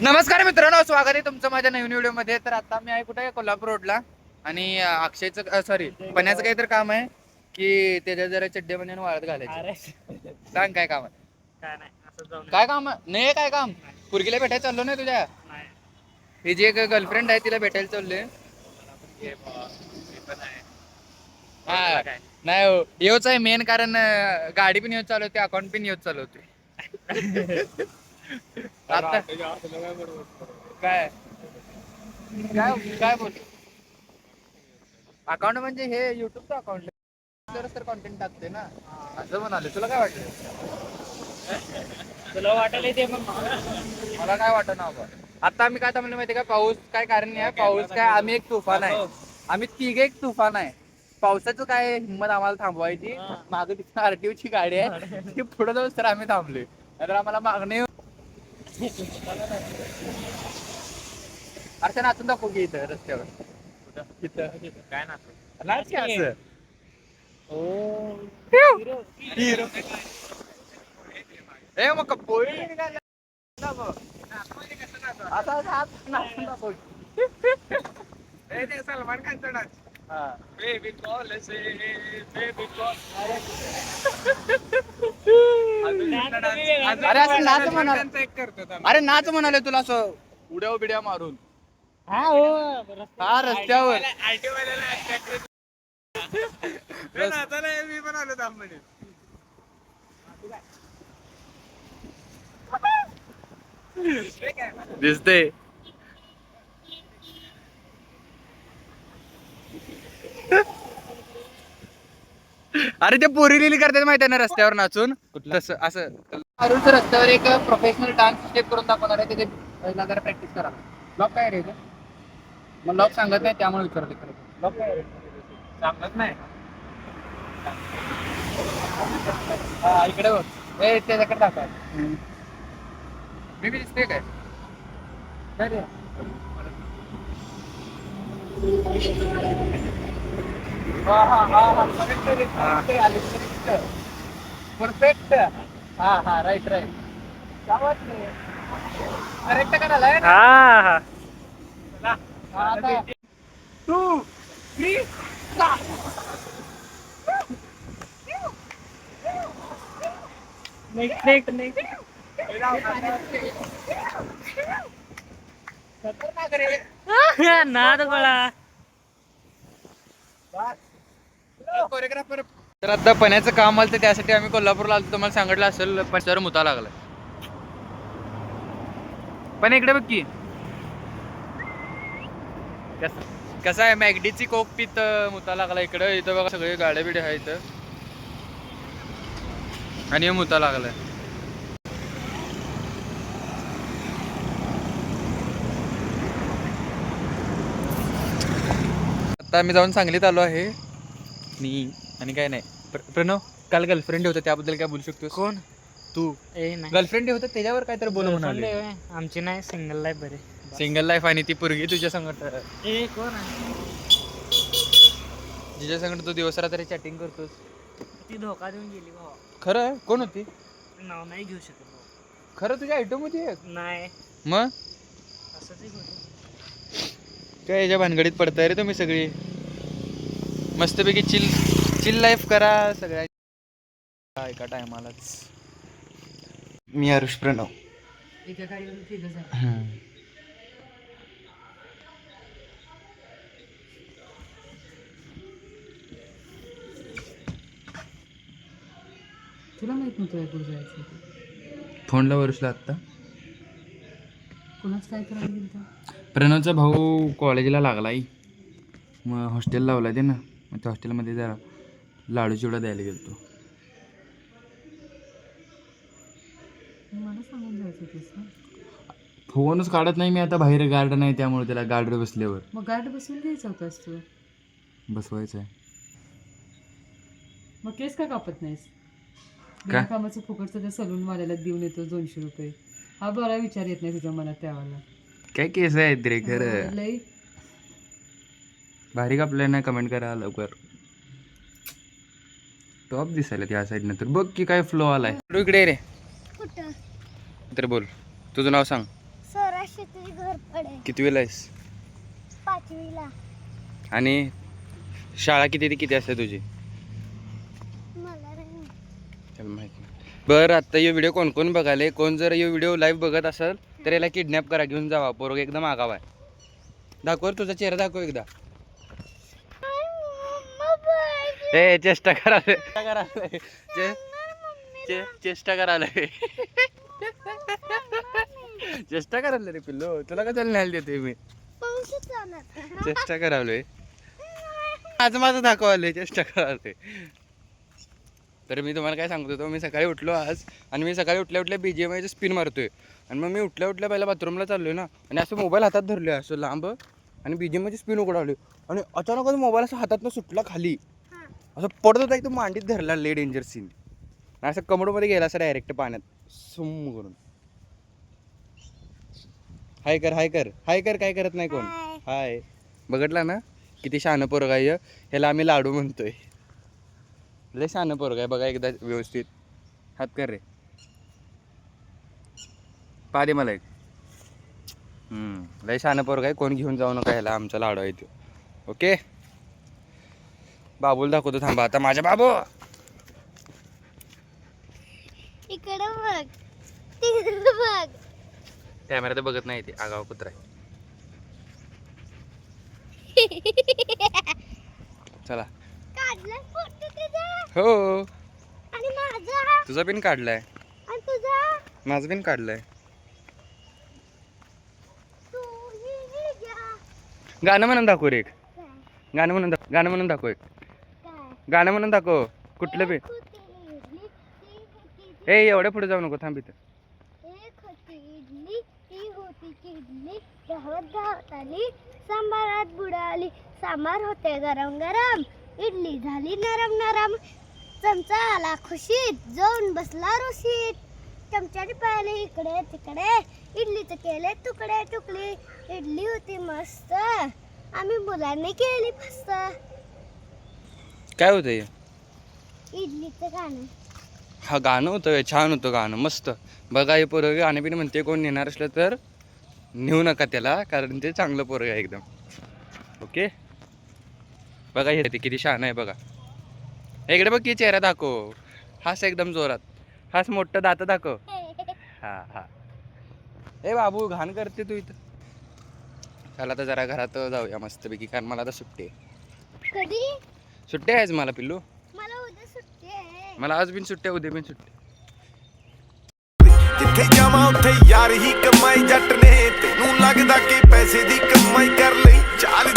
नमस्कार मित्रांनो, स्वागत आहे तुमचं माझ्या नवीन व्हिडिओ मध्ये. तर आता मी आहे कुठे, कोल्हापूर रोडला. आणि अक्षयचं सॉरी पण्याचं काहीतरी काम आहे की त्याच्या जरा चड्डे बनवून वाळत घालायचे. सांग काय काम आहे? काय काम नाही, काय काम? पुरगीला भेटायला चाललो नाही तुझ्या? ही जी एक गर्लफ्रेंड आहे तिला भेटायला चाललोय. हा नाही हो, येऊच आहे मेन कारण. गाडी पण येऊच चालवते, अकाउंट पण येऊच चालवते. आता काय काय काय बोल, अकाउंट म्हणजे हे युट्यूबचं अकाउंट तर कॉन्टेंट टाकते ना, असं म्हणाले. तुला काय वाटलं? तुला वाटायला ते मग मला काय वाटत ना बाबा. आता आम्ही काय म्हणलं माहिती का, पाऊस काय कारण नाही आहे. पाऊस काय, आम्ही एक तुफान आहे. आम्ही तिघे एक तुफान आहे. पावसाचं काय हिंमत आम्हाला थांबवायची. मागे तिथं आरटीओची गाडी आहे, ती पुढे जाऊन तर आम्ही थांबलोय. तर आम्हाला मागणी अर्चना नाचून दाखवू की इथं रस्त्यावर. इथं काय ना नाच की असं. हिरो ए मग पोळी निघाली ना मग. आता हात नाचून दाखव. सलमान खानचा डान्स. हा. बेबी कॉल से बेबी कॉल. अरे असं नाच म्हणाल. अरे नाच म्हणाले तुला असं उड्या बिड्या मारून. हा हो, हा रस्त्यावर मी पण आलो 10 मिनिट. दिसते. अरे ते पोरी लिली करतात माहिती आहे ना रस्त्यावर नाचून. तसं असं अरुणचं रस्त्यावर एक प्रोफेशनल डान्स स्टेप करून दाखवणार आहे. त्याचे पहिला जरा प्रॅक्टिस करा. लॉक काय रे? मग लॉक सांगत नाही त्यामुळे विचारते. लॉक काय रे? सांगत नाही. हा इकडे बघ. ए त्याच्याकडे दाखव. मी दिसते काय? काय रे? हा हा हा हा परफेक्ट. हा हा राईट राईट. करेक्ट करायला हा आता 2 3 नेक्स्ट नाद गोळा. कोरिओग्राफर. तर आता पण्याचं काम आलं तर त्यासाठी आम्ही कोल्हापूरला आलो. तुम्हाला सांगितलं असेल पण सर मुता लागलाय. पण इकडे बघ की कसं आहे, मॅगडीची कोक पित मुता लागला इकडं. इथं बघा सगळे गाड्या बिड्या आहेत आणि मुता लागलाय. आता आम्ही जाऊन सांगलीत आलो आहे. आणि काय नाही. प्रणव, काल गर्लफ्रेंड होतं त्याबद्दल काय बोलू शकतोस? कोण? तू. ए नाही, गर्लफ्रेंड होतं त्याच्यावर काय तर बोल म्हणाले. आमची नाही, सिंगल लाईफ बरे. सिंगल लाईफ आणि ती पोरगी तुझ्या संगत, ए कोण आहे? जिच्या संगत तू दिवस रात्री चॅटिंग करतोस. ती धोका देऊन गेली भावा. खरं कोण होती? नाव नाही घेऊ शकत भाऊ. खरं तुझ्या आयटम मध्ये आहे? नाही, मग असंच एक होतं. काय याच्या भानगडीत पडताय रे तुम्ही सगळी. मस्तपैकी चिल चिल लाईफ करा सगळ्या एका टायमालाच. मी आरुष प्रणव. एका गाडीवर तिघं जण. तुला माहित नव्हतं कुठं जायचं ते? फोनला वरुषला आत्ता. कुणाच काय करायला गेलं? प्रणवचा भाऊ कॉलेजला लागलाय, मग हॉस्टेल लावला ते ना. मग त्या हॉस्टेलमध्ये जरा लाडू चिवडा द्यायला गेलो. मला सांगून जायचं तसं. फोनच काढत नाही मी आता. बाहेर गार्ड नाही त्यामुळे त्याला गार्डवर बसल्यावर. मग गार्ड बसून घ्यायचा होतास तू. बसवायचं आहे. मग केस का कापत नाहीस? का? कामाचं फुकटचं त्या सलून वाल्याला देऊन येतो 200 रुपये. हा बरा विचार येत नाही तुझ्या मनात त्यावेळेला. काय केस आहेत रे खरं. लई भारी कापल्यानं कमेंट करा लवकर. टॉप दिसायला त्या साईडनं तर बघ की काय फ्लो आलाय. तू इकडे रे. तर बोल तुझं नाव सांग. स्वराज तरी घर पडेल. कितवीला आहेस? 5वीला. आणि शाळा किती ते किती असते तुझी? मला नाही. चल माहिती नाही. बरं आता हे व्हिडिओ कोण कोण बघाले, कोण जर हे व्हिडिओ लाईव्ह बघत असेल तर याला किडनॅप करा, घेऊन जावा. पोरग एकदम आगाव आहे. दाखव रे, तुझा चेहरा दाखव एकदा. ए चेष्टा कराले, चेष्टा कराले, चेष्टा करायला रे पिल्लो. तुला का न्यायला देते मी? चेष्टा करावलोय. माझं दाखवायला चेष्टा करायला. तर मी तुम्हाला काय सांगतो होतो, मी सकाळी उठलो आज आणि मी सकाळी उठल्या BGMI स्पिन मारतोय आणि मग मी उठल्या पहिला बाथरूमला चाललोय ना आणि असं मोबाईल हातात धरलोय असं लांब आणि BGMI स्पिन उघडावली आणि अचानकच मोबाईल असं हातातनं सुटला खाली, असं पडत होता एकदम मांडीत धरला. ले डेंजर सीन. असं कमोडमध्ये गेला असं डायरेक्ट पाण्यात सुम करून. हाय कर हाय कर हाय कर. काय करत नाही कोण. हाय. बघितला ना किती शहाणं पोरगा आहे. ह्याला आम्ही लाडू म्हणतोय. लय शहाणं पोरगा आहे बघा. एकदा व्यवस्थित हात कर रे. पा दे मला एक. लय शहाणं पोरगा आहे. कोण घेऊन जाऊ नका ह्याला. आमचा लाडू आहे तो. ओके. बाबूला दाखवतो थांबा आता. माझ्या बाबू इकडे बघ. तिकडे बघ. कॅमेरा तर बघत नाही ते. आगाव कुत्रा आहे. चला. काढला फोटो तुझा हो. आणि माझा तुझा पिन काढलाय. आणि तुझा. माझं पिन काढलाय. तू ही घ्या. गाणं म्हणून दाखव रे एक. काय गाणं म्हणून दाखव एक. काय गाणं म्हणून दाखव. कुठलं बी. एक होती इडली, ती होती ए एवढ्या पुढे जाऊ नको. थांब इथं. एक होती इडली, ती होती किडली, गावात आली, सांबारात बुडाली. सांबार होते गरम गरम, इडली झाली नरम नरम. चमचा आला खुशीत, जाऊन बसला रुशीत. चमच्याने पाहिले इकडे तिकडे, इडलीचे केले तुकडे तुकडे. इडली होती मस्त, आम्ही मुलांनी केली फस्त. काय होतं हे? इडलीचं गाणं. हा गाणं होतं. छान होतं गाणं. मस्त. बघा हे पोरं गाणं बिन म्हणते. कोण नेणार असलं तर नेऊ नका त्याला, कारण ते चांगलं पोरग आहे एकदम. ओके. बघा हे किती शहाणं आहे बघा. इकडे बघ की चेहरा दाखव. हास एकदम जोरात. हास मोठं दात दाखव. हा हा. ए बाबू घाण करते तू इथं. चला तर जरा घरात जाऊया मस्तपैकी, कारण मला आता सुट्टी आहे. कधी? सुट्टी आहेच मला पिल्लू. मला उद्या सुट्टी आहे. मला आज बिन सुट्टी आहे, उद्या बिन सुट्टी. ਜਿੱਥੇ ਜਾਵਾਂ ਉੱਥੇ ਯਾਰ ਹੀ ਕਮਾਈ ਜੱਟ ਨੇ ਤੈਨੂੰ ਲੱਗਦਾ ਕਿ ਪੈਸੇ ਦੀ ਕਮਾਈ ਕਰ ਲਈ ਚਾਲ